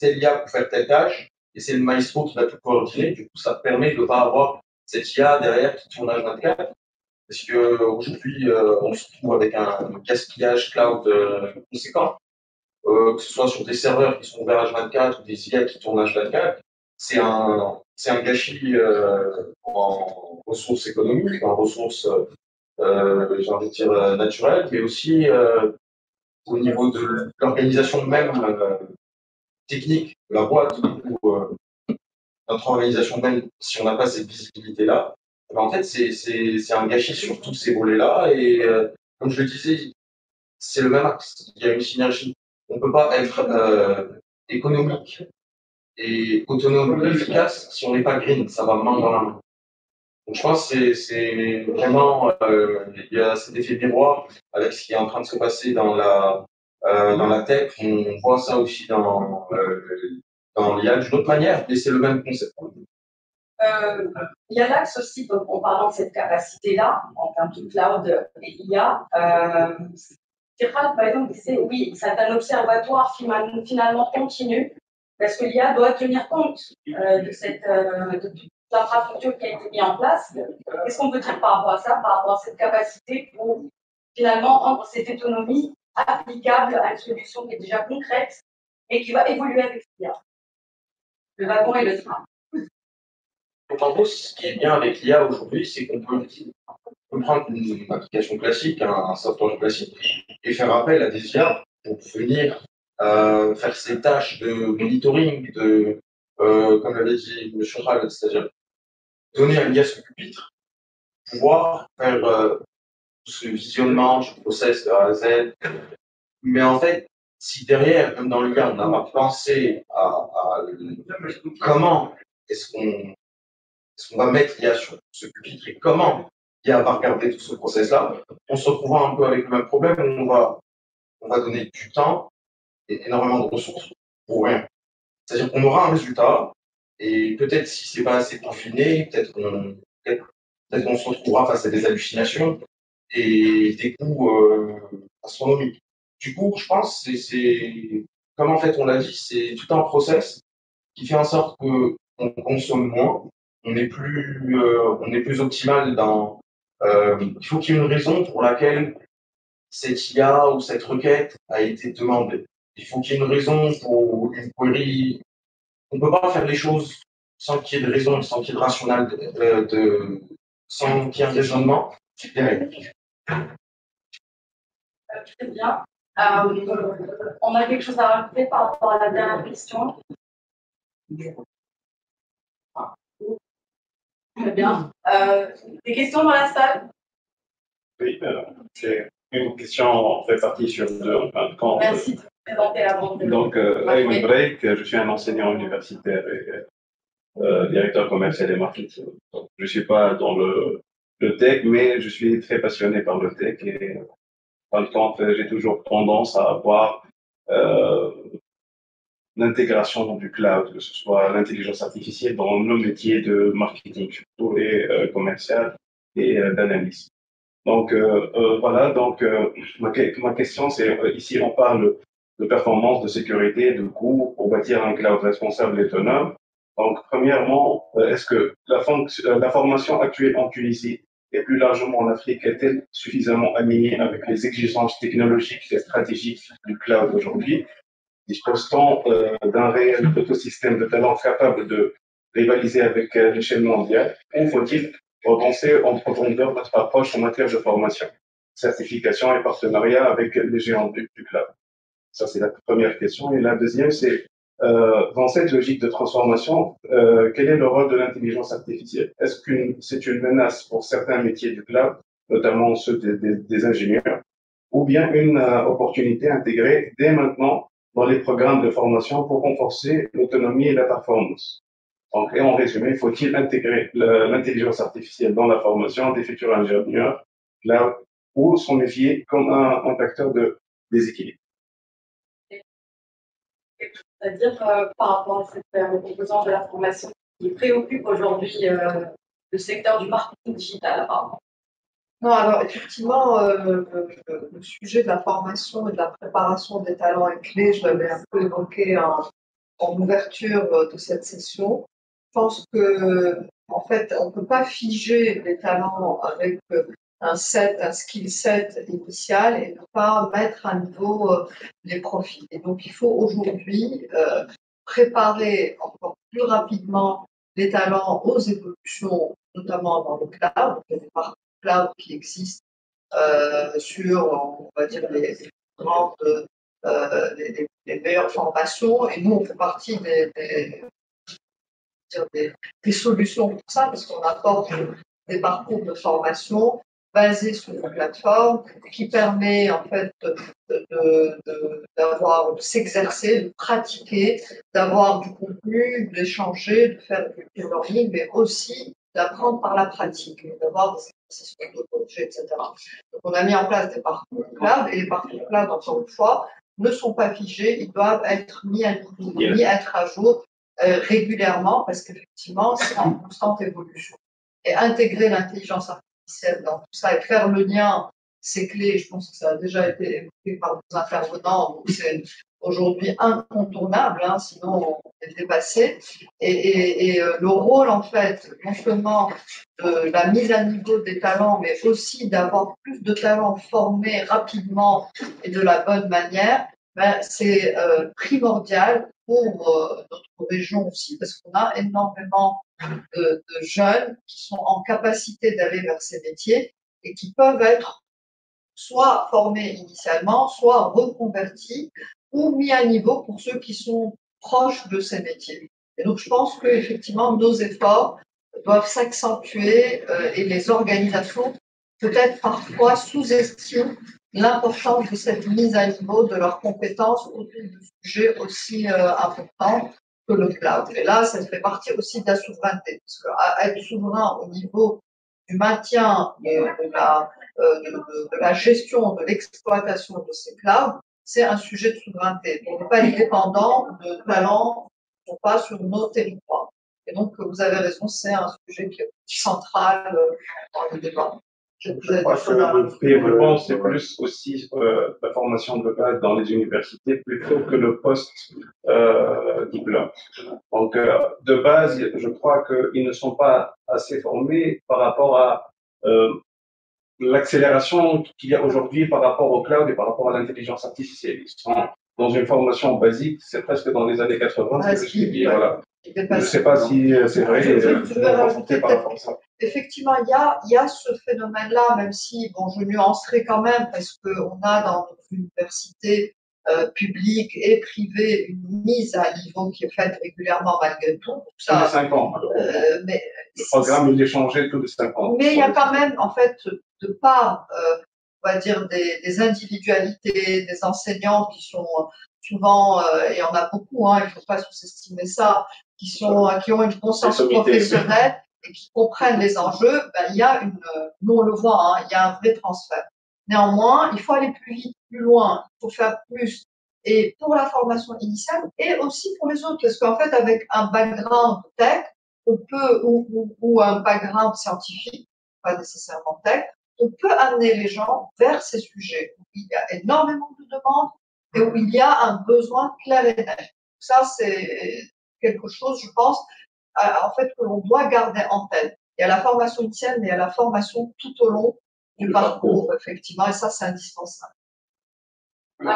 IA pour faire telle tâche, et c'est le maestro qui va tout coordonner. Du coup, ça permet de ne pas avoir cette IA derrière qui tourne H24, parce qu'aujourd'hui, on se retrouve avec un gaspillage cloud conséquent, que ce soit sur des serveurs qui sont ouverts H24 ou des IA qui tournent H24. C'est un gâchis en ressources économiques, en ressources, j'ai envie de dire, naturelles, mais aussi au niveau de l'organisation même technique de la boîte ou notre organisation même, si on n'a pas cette visibilité-là, en fait, c'est un gâchis sur tous ces volets-là. Et comme je le disais, c'est le même axe. Il y a une synergie. On ne peut pas être économique et autonome et efficace si on n'est pas green. Ça va main dans la main. Donc, je pense que c'est vraiment, il y a cet effet miroir avec ce qui est en train de se passer dans la tech. On voit ça aussi dans l'IA d'une autre manière, mais c'est le même concept. Il y a l'axe aussi, donc, en parlant de cette capacité-là, en termes de cloud et IA. Gérald, par exemple, disait oui, c'est un observatoire finalement continu, parce que l'IA doit tenir compte de cette l'infrastructure qui a été mise en place. Qu'est-ce qu'on peut dire par rapport à ça, par rapport à cette capacité pour finalement rendre cette autonomie applicable à une solution qui est déjà concrète et qui va évoluer avec l'IA? Le wagon et le train. Donc, en gros, ce qui est bien avec l'IA aujourd'hui, c'est qu'on peut prendre une application classique, un software classique, et faire appel à des IA pour venir faire ces tâches de monitoring, comme l'avait dit M. Hall, c'est-à-dire donner à l'IA ce pupitre, pouvoir faire ce visionnement du process de A à Z. Mais en fait, si derrière, comme dans l'IA, on n'a pas pensé à comment est-ce qu'on va mettre l'IA sur ce pupitre et comment l'IA va regarder tout ce process-là, on se retrouvera un peu avec le même problème où on va donner du temps et énormément de ressources pour rien. C'est-à-dire qu'on aura un résultat et peut-être si c'est pas assez peaufiné, peut-être qu'on se retrouvera face à des hallucinations et des coûts astronomiques. Du coup, je pense que c'est comme en fait on l'a dit, c'est tout un process qui fait en sorte qu'on consomme moins, on est plus optimal dans. Il faut qu'il y ait une raison pour laquelle cette IA ou cette requête a été demandée. Il faut qu'il y ait une raison pour une query. On ne peut pas faire les choses sans qu'il y ait de raison, sans qu'il y ait de rationnel, sans qu'il y ait un raisonnement. Très bien. On a quelque chose à rajouter par rapport à la dernière question? Très bien. Des questions dans la salle? Oui, c'est une question en fait partie sur deux. Enfin, Merci de présenter la bande. Donc, Ayman Breik, je suis un enseignant universitaire directeur commercial et marketing. Donc, je suis pas dans le tech, mais je suis très passionné par le tech et par le temps, j'ai toujours tendance à avoir euh, l'intégration du cloud, que ce soit l'intelligence artificielle dans nos métiers de marketing, surtout et commercial et d'analyse. Donc voilà, donc ma question c'est ici on parle de performance, de sécurité, de coût pour bâtir un cloud responsable et autonome. Donc premièrement, est-ce que la formation actuelle en Tunisie et plus largement en Afrique est-elle suffisamment alignée avec les exigences technologiques et stratégiques du cloud aujourd'hui? Dispose-t-on d'un réel écosystème de talents capable de rivaliser avec l'échelle mondiale ou faut-il repenser en profondeur notre approche en matière de formation, certification et partenariat avec les géants du cloud? Ça, c'est la première question. Et la deuxième, c'est dans cette logique de transformation, quel est le rôle de l'intelligence artificielle? Est-ce que c'est une menace pour certains métiers du cloud, notamment ceux des ingénieurs, ou bien une opportunité intégrée dès maintenant dans les programmes de formation pour renforcer l'autonomie et la performance? Donc, et en résumé, faut-il intégrer l'intelligence artificielle dans la formation des futurs ingénieurs cloud ou s'en méfier comme un facteur de déséquilibre? C'est-à-dire par rapport à cette composante de la formation qui préoccupe aujourd'hui le secteur du marketing digital, apparemment. Non, alors effectivement, le sujet de la formation et de la préparation des talents est clé. Je l'avais un peu évoqué en ouverture de cette session. Je pense que, en fait, on ne peut pas figer les talents avec un skill set initial et ne pas mettre à niveau les profils. Et donc, il faut aujourd'hui préparer encore plus rapidement les talents aux évolutions, notamment dans le cloud. Il y a des parties cloud qui existent sur, on va dire, les grandes, les meilleures formations. Et nous, on fait partie des solutions pour ça, parce qu'on apporte des parcours de formation basés sur une plateforme qui permet en fait de s'exercer, de pratiquer, d'avoir du contenu, d'échanger, de faire du learning, mais aussi d'apprendre par la pratique, d'avoir des exercices d'auto-coaching, etc. Donc on a mis en place des parcours cloud et les parcours cloud, encore une fois, ne sont pas figés, ils doivent être mis à jour régulièrement parce qu'effectivement, c'est en constante évolution. Et intégrer l'intelligence artificielle dans tout ça et faire le lien, c'est clé. Je pense que ça a déjà été évoqué par nos intervenants. C'est aujourd'hui incontournable, hein, sinon on est dépassé. Et le rôle, en fait, non seulement de la mise à niveau des talents, mais aussi d'avoir plus de talents formés rapidement et de la bonne manière, ben, c'est primordial pour notre région aussi, parce qu'on a énormément de jeunes qui sont en capacité d'aller vers ces métiers et qui peuvent être soit formés initialement, soit reconvertis ou mis à niveau pour ceux qui sont proches de ces métiers. Et donc, je pense qu'effectivement, nos efforts doivent s'accentuer et les organisations, peut-être parfois, sous-estiment l'importance de cette mise à niveau de leurs compétences autour de sujets aussi importants que le cloud. Et là, ça fait partie aussi de la souveraineté, parce qu'être souverain au niveau du maintien de la gestion, de l'exploitation de ces clouds, c'est un sujet de souveraineté. On n'est pas dépendant de talents qui ne sont pas sur nos territoires. Et donc, vous avez raison, c'est un sujet qui est central dans le débat. Je pense c'est plus aussi la formation de base dans les universités plutôt que le post-diplôme. Donc, de base, je crois qu'ils ne sont pas assez formés par rapport à l'accélération qu'il y a aujourd'hui par rapport au cloud et par rapport à l'intelligence artificielle. Ils sont dans une formation basique, c'est presque dans les années 80, que je suis dit, voilà. Je ne sais pas si c'est vrai. Je vais rajouter effectivement, il y a ce phénomène-là, même si, bon, je nuancerai quand même, parce qu'on a dans notre université publique et privée une mise à niveau qui est faite régulièrement malgré tout. Tous les 5 ans. Mais le programme, il est changé tous les 5 ans. Mais il y a quand même, en fait, de part, on va dire, des individualités, des enseignants qui sont souvent, et il y en a beaucoup, hein, il ne faut pas sous-estimer ça, qui ont une conscience professionnelle et qui comprennent les enjeux, ben, il y a nous on le voit, hein, il y a un vrai transfert. Néanmoins, il faut aller plus vite, plus loin, il faut faire plus. Et pour la formation initiale et aussi pour les autres, parce qu'en fait, avec un background tech, on peut, ou un background scientifique, pas nécessairement tech, on peut amener les gens vers ces sujets où il y a énormément de demandes et où il y a un besoin clair et net. Ça, c'est quelque chose, je pense, en fait, que l'on doit garder en tête. Il y a la formation initiale, mais il y a la formation tout au long du parcours, effectivement, et ça, c'est indispensable. Je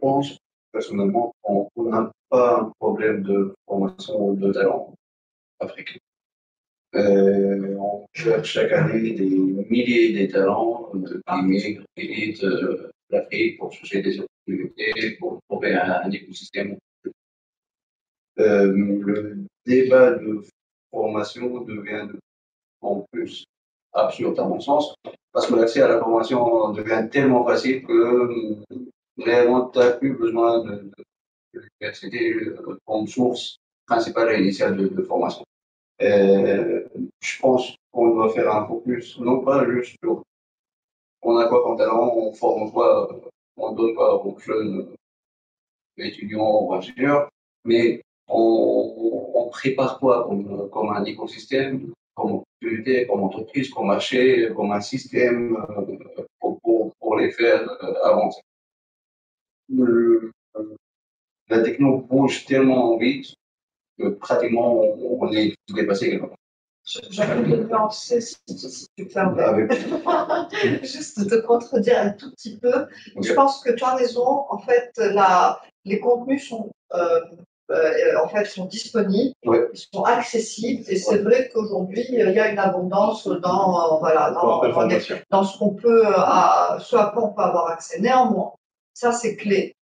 pense personnellement qu'on n'a pas un problème de formation de talent africain. On cherche chaque année des milliers de talents qui migrent de l'Afrique pour chercher des opportunités, pour trouver un écosystème. Le débat de formation devient en plus absurde à mon sens, parce que l'accès à la formation devient tellement facile que réellement tu n'as plus besoin de l'université comme source principale et initiale de formation. Je pense qu'on doit faire un focus, non pas juste sur on a quoi comme talent, on forme quoi, on donne quoi aux jeunes étudiants ou ingénieurs, mais on prépare quoi comme un écosystème, comme opportunité, comme entreprise, comme marché, comme un système pour les faire avancer. La techno bouge tellement vite que pratiquement on est dépassé quelque part. J'ai envie de nuancer si tu permets. Juste te contredire un tout petit peu. Okay. Je pense que tu as raison. En fait, les contenus sont disponibles, ouais. Ils sont accessibles, et c'est vrai qu'aujourd'hui il y a une abondance dans ce qu'on peut, ce à quoi on peut avoir accès. Néanmoins, ça c'est clé.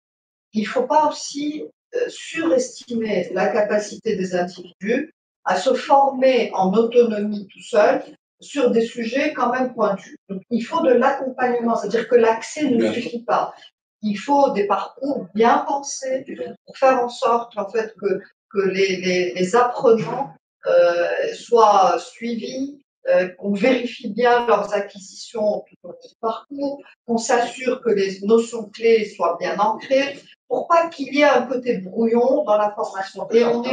Il ne faut pas aussi surestimer la capacité des individus à se former en autonomie tout seul sur des sujets quand même pointus. Donc, il faut de l'accompagnement, c'est-à-dire que l'accès ne suffit pas. Il faut des parcours bien pensés pour faire en sorte en fait que les apprenants soient suivis, qu'on vérifie bien leurs acquisitions tout au long du parcours, qu'on s'assure que les notions clés soient bien ancrées, pour pas qu'il y ait un côté brouillon dans la formation. Et on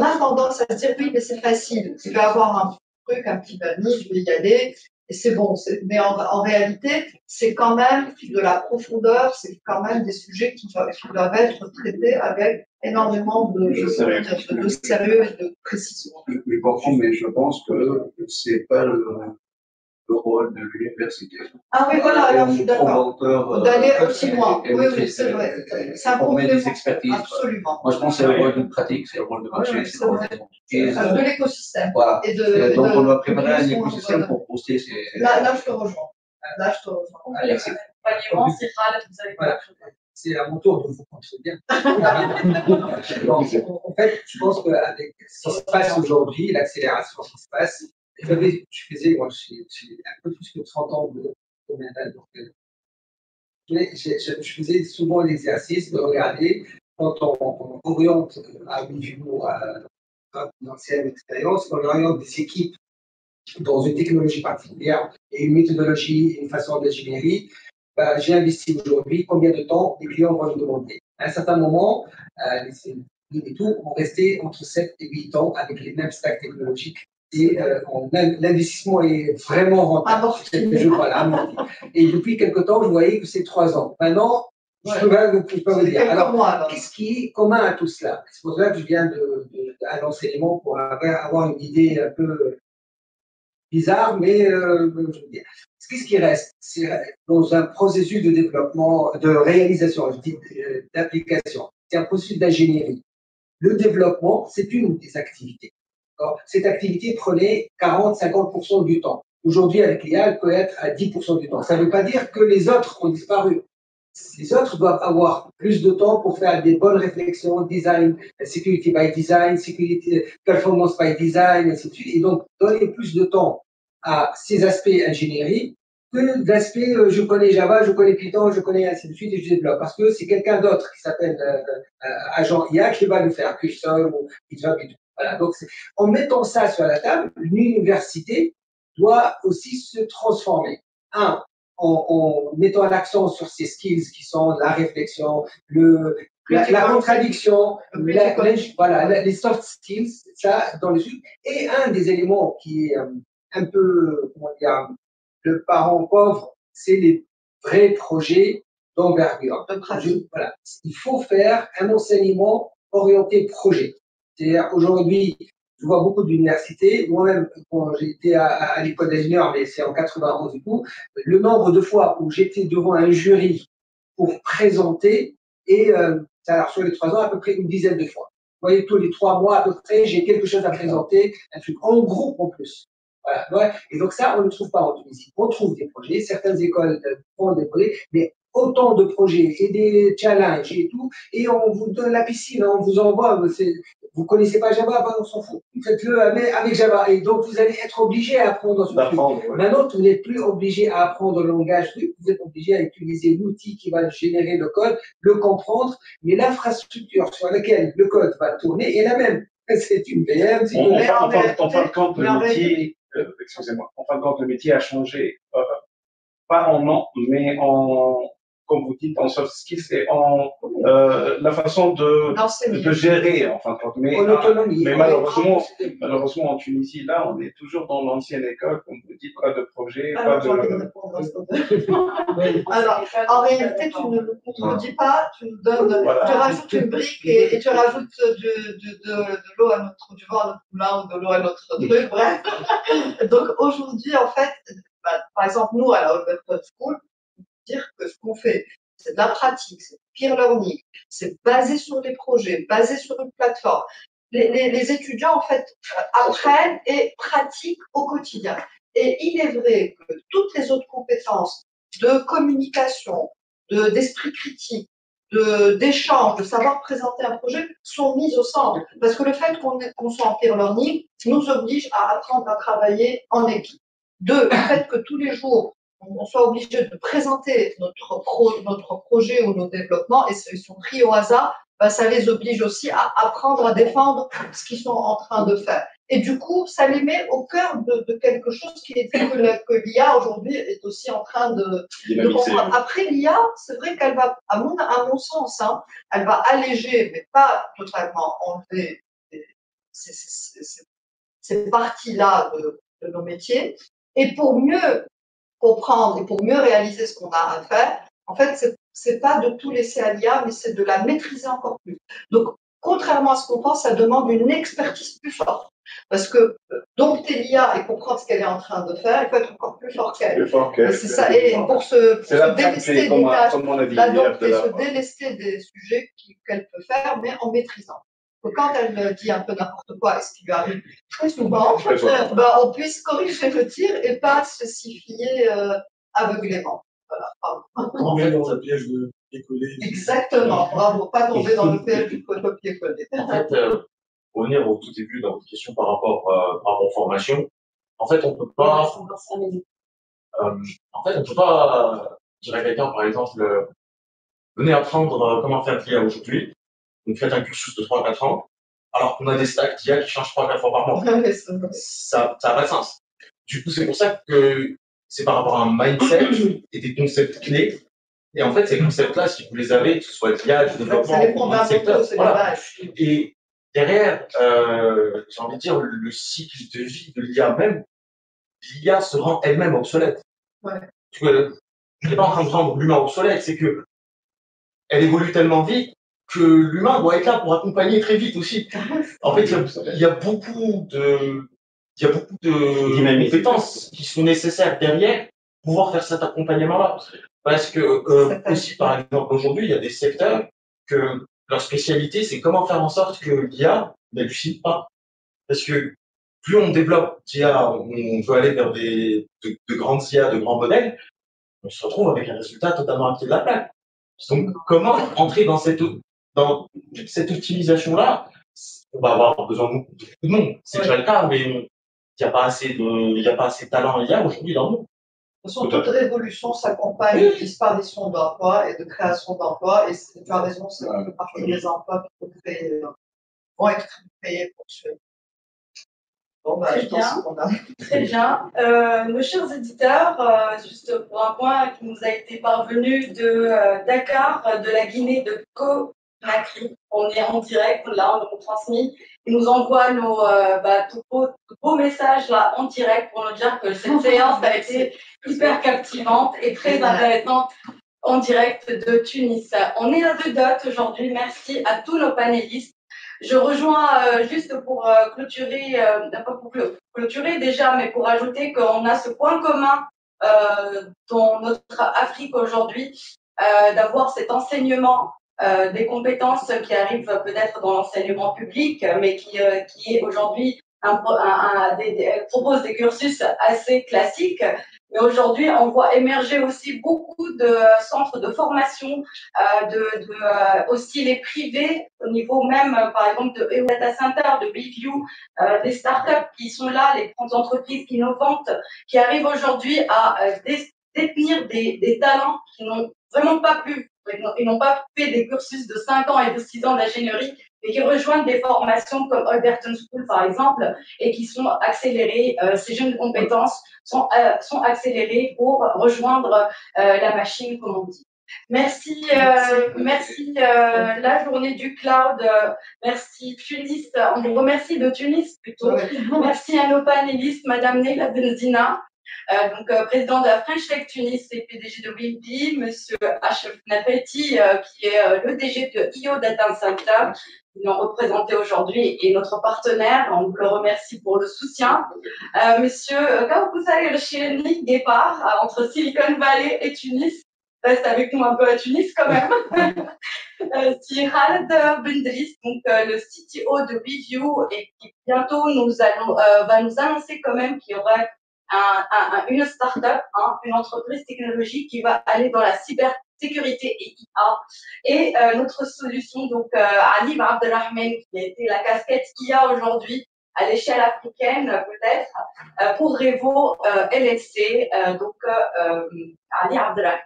a tendance à se dire oui, mais c'est facile, je vais avoir un truc, un petit banni, je vais y aller, et c'est bon. Mais en réalité, c'est quand même de la profondeur, c'est quand même des sujets qui doivent être traités avec énormément de sérieux et de précision. Je comprends, mais je pense que c'est pas le rôle de l'université. Ah oui, voilà, alors je suis d'accord. D'aller aussi loin. Oui, c'est vrai. C'est un complément. Des expertises. Absolument. Moi, je pense que c'est le rôle de pratique, c'est le rôle de marché, c'est le rôle de l'écosystème. Voilà. Donc, on doit préparer un écosystème pour poster ces. Là, je te rejoins. Merci. Accompagnement, c'est rare, vous avez pas. C'est à mon tour de vous contredire. En fait, je pense qu'avec ce qui se passe aujourd'hui, l'accélération qui se passe, je faisais, moi, j'ai un peu plus que 30 ans de domaine, donc je faisais souvent l'exercice de regarder quand on oriente à un niveau, à une ancienne expérience, on oriente des équipes dans une technologie particulière et une méthodologie, une façon d'ingénierie. J'ai investi aujourd'hui, combien de temps les clients vont me demander. À un certain moment, les tout ont resté entre 7 et 8 ans avec les mêmes stacks technologiques. Et l'investissement est vraiment rentable. Et depuis quelque temps, je voyais que c'est 3 ans. Maintenant, je peux vous dire. Alors, qu'est-ce qui est commun à tout cela? C'est pour ça que je viens à l'enseignement pour avoir une idée un peu bizarre, mais je veux dire. Qu'est-ce qui reste? C'est dans un processus de développement, de réalisation, je dis d'application. C'est un processus d'ingénierie. Le développement, c'est une des activités. Alors, cette activité prenait 40-50% du temps. Aujourd'hui, avec l'IA, elle peut être à 10% du temps. Ça ne veut pas dire que les autres ont disparu. Les autres doivent avoir plus de temps pour faire des bonnes réflexions, design, security by design, security, performance by design, ainsi de suite. Et donc, donner plus de temps à ces aspects ingénierie que d'aspect je connais Java, je connais Python, je connais ainsi de suite et je développe. Parce que c'est quelqu'un d'autre qui s'appelle agent IA qui va le faire, Cursor ou GitHub et tout. Voilà. Donc, en mettant ça sur la table, l'université doit aussi se transformer. En mettant l'accent sur ces skills qui sont la réflexion, la contradiction, voilà, les soft skills, ça dans le sud. Et un des éléments qui est un peu, comment dire, le parent pauvre, c'est les vrais projets d'envergure. Voilà. Il faut faire un enseignement orienté projet. C'est-à-dire aujourd'hui, je vois beaucoup d'universités, moi-même, quand j'étais à l'école d'ingénieur, mais c'est en 91 du coup, le nombre de fois où j'étais devant un jury pour présenter, et alors sur les 3 ans, à peu près une dizaine de fois. Vous voyez, tous les 3 mois à peu près, j'ai quelque chose à présenter, un truc en groupe en plus. Voilà. Ouais. Et donc ça, on ne trouve pas en Tunisie. On trouve des projets, certaines écoles font des projets, mais autant de projets et des challenges et tout, et on vous donne la piscine, on vous envoie, vous connaissez pas Java, ben on s'en fout. Faites-le avec Java. Et donc, vous allez être obligé à apprendre ce truc. Ouais. Maintenant, vous n'êtes plus obligé à apprendre le langage, vous êtes obligé à utiliser l'outil qui va générer le code, le comprendre, mais l'infrastructure sur laquelle le code va tourner est la même. C'est une VM. En fin de compte, le métier, excusez-moi, en fin de compte, le métier a changé, pas en nom, mais comme vous dites, en soft skills et en la façon de gérer, en fin de compte. Mais malheureusement, en Tunisie, là, on est toujours dans l'ancienne école, comme vous dites, pas de projet, pas de... Alors, en réalité, tu ne nous contredis pas, tu nous donnes, tu rajoutes une brique et tu rajoutes de l'eau à notre, du vent à notre moulin ou de l'eau à notre truc, bref. Donc, aujourd'hui, en fait, par exemple, nous, à la Open School, dire que ce qu'on fait, c'est de la pratique, c'est peer learning, c'est basé sur les projets, basé sur une plateforme. Les étudiants, en fait, apprennent et pratiquent au quotidien. Et il est vrai que toutes les autres compétences de communication, d'esprit critique, d'échange, de savoir présenter un projet sont mises au centre. Parce que le fait qu'on soit en peer learning nous oblige à apprendre à travailler en équipe. Le fait que tous les jours, on soit obligé de présenter notre projet ou nos développements et ils sont pris au hasard, ça les oblige aussi à apprendre à défendre ce qu'ils sont en train de faire. Et du coup, ça les met au cœur de quelque chose qui est dit que l'IA aujourd'hui est aussi en train de comprendre. Après, l'IA, c'est vrai qu'elle va, à mon sens, elle va alléger, mais pas totalement enlever ces parties-là de nos métiers. Et pour mieux comprendre et pour mieux réaliser ce qu'on a à faire, en fait, c'est pas de tout laisser à l'IA, mais c'est de la maîtriser encore plus. Donc, contrairement à ce qu'on pense, ça demande une expertise plus forte. Parce que dompter l'IA et comprendre ce qu'elle est en train de faire, il faut être encore plus fort qu'elle. C'est ça. Et pour se délester des tâches, la dompter, se délester des sujets qu'elle peut faire, mais en maîtrisant. Que quand elle dit un peu n'importe quoi, et ce qui lui arrive très souvent, on puisse corriger le tir et pas se s'y fier aveuglément. Voilà, tomber dans un piège de copier-coller. Exactement, bravo, pas tomber dans le piège du copier-coller. En fait, pour revenir au tout début dans votre question par rapport à mon formation, en fait, on peut pas. Dire à quelqu'un, par exemple, venez apprendre comment faire de l'IA aujourd'hui. Donc, faites un cursus de 3-4 ans, alors qu'on a des stacks d'IA qui changent 3-4 fois par mois. Ça n'a pas de sens. Du coup, c'est pour ça que c'est par rapport à un mindset et des concepts clés. Et en fait, ces concepts-là, si vous les avez, que ce soit l'IA, du développement, ou un secteur, voilà. Et derrière, j'ai envie de dire, le cycle de vie de l'IA même, l'IA se rend elle-même obsolète. Ouais. Je n'ai pas en train de rendre l'humain obsolète, c'est que elle évolue tellement vite que l'humain doit être là pour accompagner très vite aussi. En fait, il y a beaucoup de compétences qui sont nécessaires derrière pour pouvoir faire cet accompagnement-là. Parce que aussi, par exemple, aujourd'hui, il y a des secteurs que leur spécialité, c'est comment faire en sorte que l'IA n'hallucine pas. Parce que plus on développe d'IA, on veut aller vers de grandes IA, de grands modèles, on se retrouve avec un résultat totalement à pied de la plaque. Donc, comment entrer dans cette optimisation-là? On va avoir besoin de beaucoup de monde. C'est déjà le cas, mais il n'y a pas assez de talent IA aujourd'hui dans le monde. toute révolution s'accompagne de disparition d'emplois et de création d'emplois. Et tu as raison, c'est que partie des emplois qui vont être créés pour suivre. Bon, bah, je pense qu'on a... Très bien. Nos chers éditeurs, juste pour un point qui nous a été parvenu de Dakar, de la Guinée, de Conakry, on est en direct, là, on nous transmis. Ils nous envoient nos tout beaux messages là en direct pour nous dire que cette séance a été hyper captivante et très intéressante en direct de Tunis. On est à deux dots aujourd'hui. Merci à tous nos panélistes. Je rejoins juste pour clôturer, pas pour clôturer déjà, mais pour ajouter qu'on a ce point commun dans notre Afrique aujourd'hui, d'avoir cet enseignement des compétences qui arrivent peut-être dans l'enseignement public, mais qui est aujourd'hui propose des cursus assez classiques. Mais aujourd'hui, on voit émerger aussi beaucoup de centres de formation, aussi les privés, au niveau même, par exemple, de Data Center, de Bigview, des startups qui sont là, les grandes entreprises innovantes, qui arrivent aujourd'hui à détenir des talents qui n'ont vraiment pas pu, ils n'ont pas fait des cursus de 5 ans et de 6 ans d'ingénierie, et qui rejoignent des formations comme Alberton School, par exemple, et qui sont accélérées, ces jeunes compétences sont accélérées pour rejoindre la machine, comme on dit. Merci, la journée du cloud, merci Tunis, on vous remercie de Tunis plutôt. Merci à nos panélistes, Madame Neila Benzina, président de la French Tech Tunis et PDG de Wimpy, Monsieur Ashraf Nafeti, qui est le DG de IO Data Center, qui nous représenté aujourd'hui et notre partenaire. On vous le remercie pour le soutien. Monsieur Kawkoussaï Rchirni Guépard, entre Silicon Valley et Tunis, reste avec nous un peu à Tunis quand même. Khaled Bendris, le CTO de Biview, et qui bientôt va nous annoncer quand même qu'il y aura une start-up, une entreprise technologique qui va aller dans la cybersécurité et IA. Et notre solution, Ali Abdelrahman, qui a été la casquette IA aujourd'hui à l'échelle africaine, peut-être, pour Revo LLC, Ali Abdelrahman.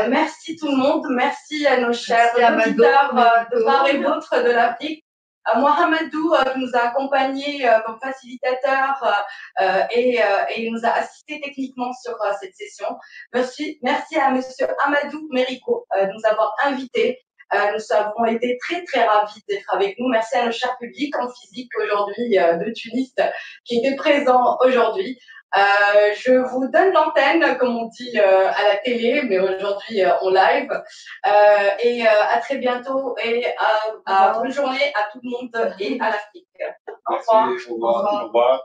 Merci tout le monde, merci à nos chers auditeurs de part et d'autre de l'Afrique. Mohamedou qui nous a accompagnés comme facilitateur et il nous a assisté techniquement sur cette session. Merci à Monsieur Amadou Merico de nous avoir invités. Nous avons été très très ravis d'être avec nous. Merci à nos chers publics en physique aujourd'hui de Tunis qui étaient présents aujourd'hui. Je vous donne l'antenne, comme on dit à la télé, mais aujourd'hui en live. Et à très bientôt et bonne journée à tout le monde et à l'Afrique. Au revoir. Au revoir. Au revoir.